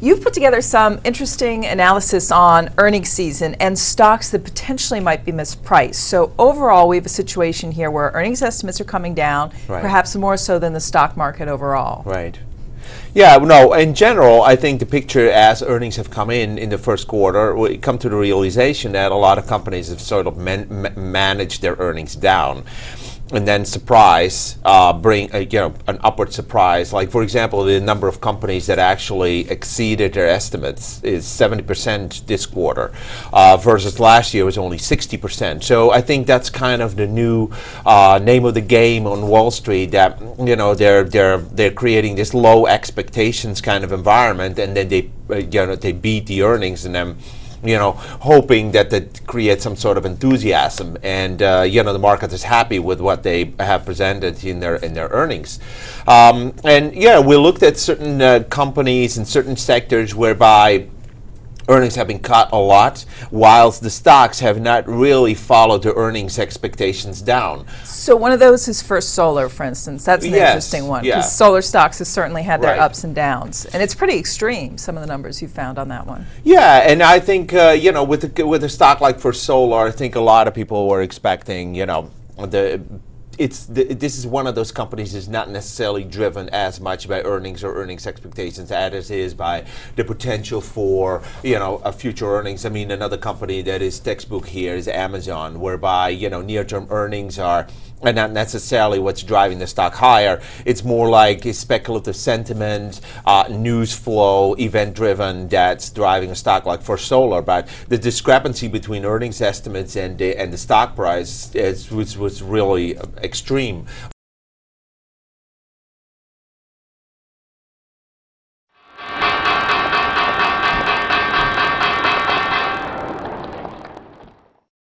You've put together some interesting analysis on earnings season and stocks that potentially might be mispriced. So overall, we have a situation here where earnings estimates are coming down, Right. perhaps more so than the stock market overall. Right. Yeah, no, in general, I think the picture as earnings have come in the first quarter, we come to the realization that a lot of companies have sort of managed their earnings down. And then surprise, bring an upward surprise. Like, for example, the number of companies that actually exceeded their estimates is 70% this quarter, versus last year was only 60%. So I think that's kind of the new name of the game on Wall Street. That they're creating this low expectations kind of environment, and then they beat the earnings, and then hoping that creates some sort of enthusiasm, and the market is happy with what they have presented in their earnings. We looked at certain companies and certain sectors whereby earnings have been cut a lot, whilst the stocks have not really followed the earnings expectations down. So one of those is First Solar, for instance. That's an interesting one, because solar stocks have certainly had their ups and downs, and it's pretty extreme, some of the numbers you found on that one. Yeah, and I think with a stock like First Solar, I think a lot of people were expecting this is one of those companies that's not necessarily driven as much by earnings or earnings expectations as it is by the potential for a future earnings. I mean, another company that is textbook here is Amazon, whereby near-term earnings are not necessarily what's driving the stock higher. It's more like a speculative sentiment, news flow, event-driven that's driving a stock like First Solar. But the discrepancy between earnings estimates and the stock price was really extreme